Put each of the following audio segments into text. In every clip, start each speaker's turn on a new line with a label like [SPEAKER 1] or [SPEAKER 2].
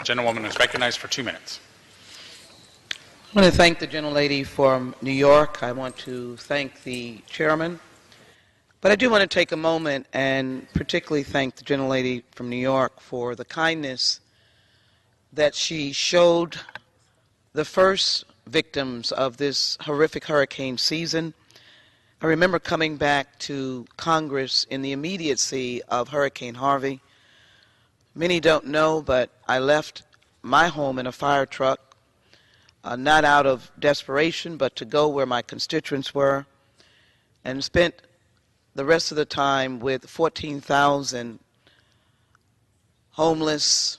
[SPEAKER 1] The gentlewoman is recognized for 2 minutes.
[SPEAKER 2] I want to thank the gentlelady from New York. I want to thank the chairman. But I do want to take a moment and particularly thank the gentlelady from New York for the kindness that she showed the first victims of this horrific hurricane season. I remember coming back to Congress in the immediacy of Hurricane Harvey. Many don't know, but I left my home in a fire truck, not out of desperation, but to go where my constituents were, and spent the rest of the time with 14,000 homeless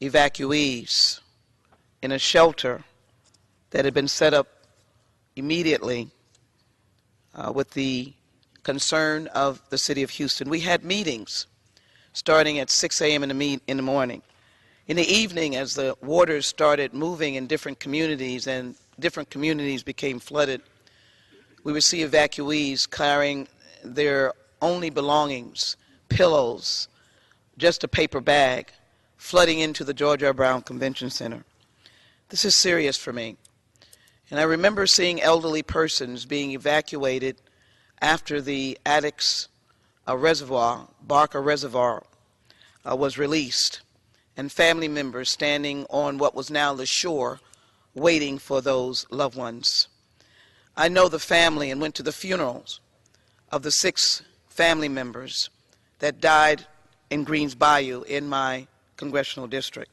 [SPEAKER 2] evacuees in a shelter that had been set up immediately with the concern of the city of Houston. We had meetings starting at 6 a.m. in the morning. In the evening, as the waters started moving in different communities and different communities became flooded, we would see evacuees carrying their only belongings, pillows, just a paper bag, flooding into the George R. Brown Convention Center. This is serious for me. And I remember seeing elderly persons being evacuated after the Addicks Reservoir, Barker Reservoir, was released, and family members standing on what was now the shore waiting for those loved ones. I know the family and went to the funerals of the 6 family members that died in Greens Bayou in my congressional district.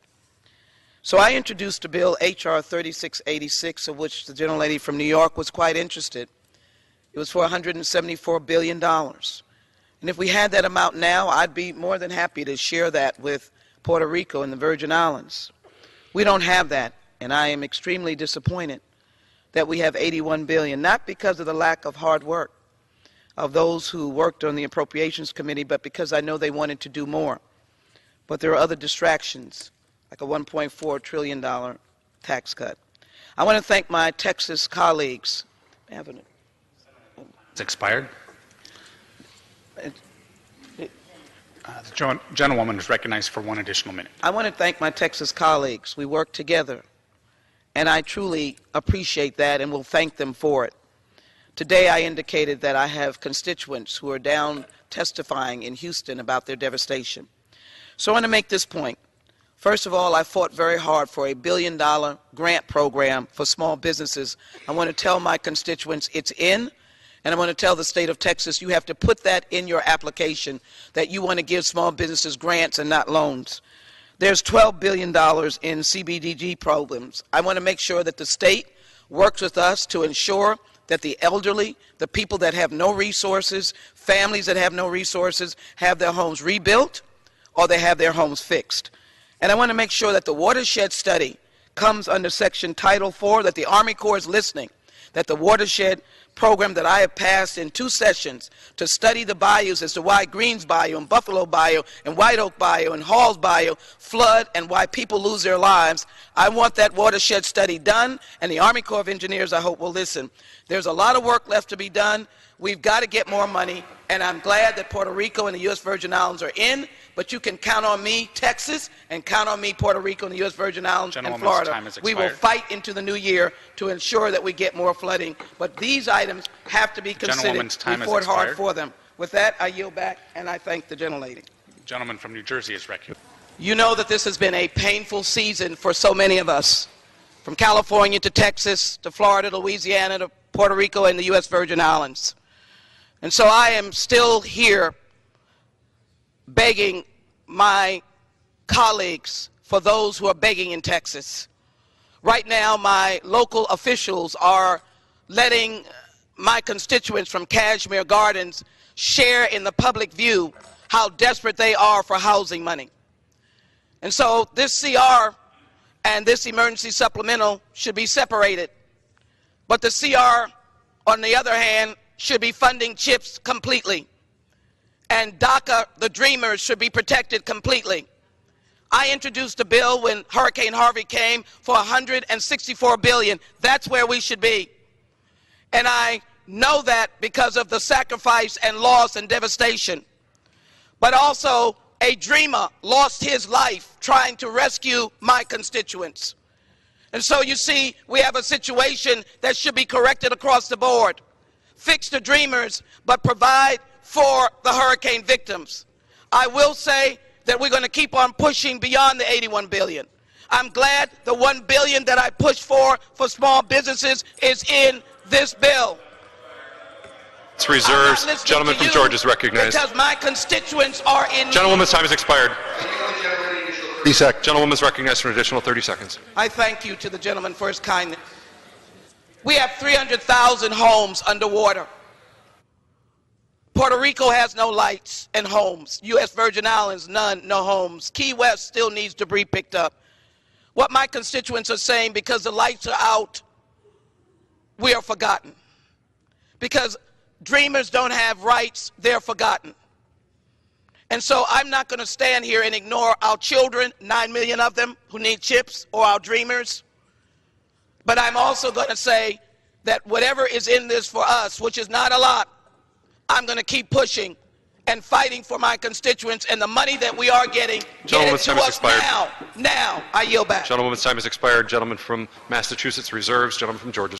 [SPEAKER 2] So I introduced a bill, H.R. 3686, of which the gentlelady from New York was quite interested. It was for $174 billion. And if we had that amount now, I'd be more than happy to share that with Puerto Rico and the Virgin Islands. We don't have that, and I am extremely disappointed that we have $81 billion, not because of the lack of hard work of those who worked on the Appropriations Committee, but because I know they wanted to do more. But there are other distractions, like a $1.4 trillion tax cut. I want to thank my Texas colleagues.
[SPEAKER 1] It's expired. The gentlewoman is recognized for 1 additional minute.
[SPEAKER 2] I want to thank my Texas colleagues. We work together, and I truly appreciate that and will thank them for it. Today I indicated that I have constituents who are down testifying in Houston about their devastation. So I want to make this point. First of all, I fought very hard for a $1 billion grant program for small businesses. I want to tell my constituents it's in, and I want to tell the state of Texas you have to put that in your application, that you want to give small businesses grants and not loans. There's $12 billion in CBDG programs. I want to make sure that the state works with us to ensure that the elderly, the people that have no resources, families that have no resources, have their homes rebuilt or they have their homes fixed. And I want to make sure that the watershed study comes under Section Title IV, that the Army Corps is listening, that the watershed program that I have passed in 2 sessions to study the bayous as to why Greens Bayou and Buffalo Bayou and White Oak Bayou and Halls Bayou flood and why people lose their lives. I want that watershed study done, and the Army Corps of Engineers, I hope, will listen. There's a lot of work left to be done. We've got to get more money, and I'm glad that Puerto Rico and the U.S. Virgin Islands are in, but you can count on me, Texas, and count on me, Puerto Rico and the U.S. Virgin Islands and Florida. We will fight into the new year to ensure that we get more flooding, but these items have to be considered. We fought hard for them. With that, I yield back, and I thank the gentlelady.
[SPEAKER 1] The gentleman from New Jersey is recognized.
[SPEAKER 2] You know that this has been a painful season for so many of us, from California to Texas to Florida to Louisiana to Puerto Rico and the U.S. Virgin Islands. And so I am still here begging my colleagues for those who are begging in Texas. Right now, my local officials are letting my constituents from Cashmere Gardens share in the public view how desperate they are for housing money. And so this CR and this emergency supplemental should be separated. But the CR, on the other hand, should be funding CHIPS completely. And DACA, the dreamers, should be protected completely. I introduced a bill when Hurricane Harvey came for $164 billion. That's where we should be. And I know that because of the sacrifice and loss and devastation. But also, a dreamer lost his life trying to rescue my constituents. And so you see, we have a situation that should be corrected across the board. Fix the dreamers, but provide for the hurricane victims. I will say that we're going to keep on pushing beyond the $81 billion. I'm glad the $1 billion that I pushed for small businesses is in this bill.
[SPEAKER 3] It's reserved. Gentleman from Georgia is recognized.
[SPEAKER 2] Because my constituents are in.
[SPEAKER 3] Gentlewoman's time has expired.
[SPEAKER 4] 30 seconds.
[SPEAKER 3] Gentlewoman is recognized for an additional 30 seconds.
[SPEAKER 2] I thank you to the gentleman for his kindness. We have 300,000 homes underwater. Puerto Rico has no lights and homes. U.S. Virgin Islands, none, no homes. Key West still needs debris picked up. What my constituents are saying, because the lights are out, we are forgotten. Because dreamers don't have rights, they're forgotten. And so I'm not going to stand here and ignore our children, 9 million of them, who need chips, or our dreamers. But I'm also going to say that whatever is in this for us, which is not a lot, I'm going to keep pushing and fighting for my constituents, and the money that we are getting, get it to us now. Now, I yield back.
[SPEAKER 3] Gentlewoman's time has expired. Gentleman from Massachusetts reserves. Gentleman from Georgia.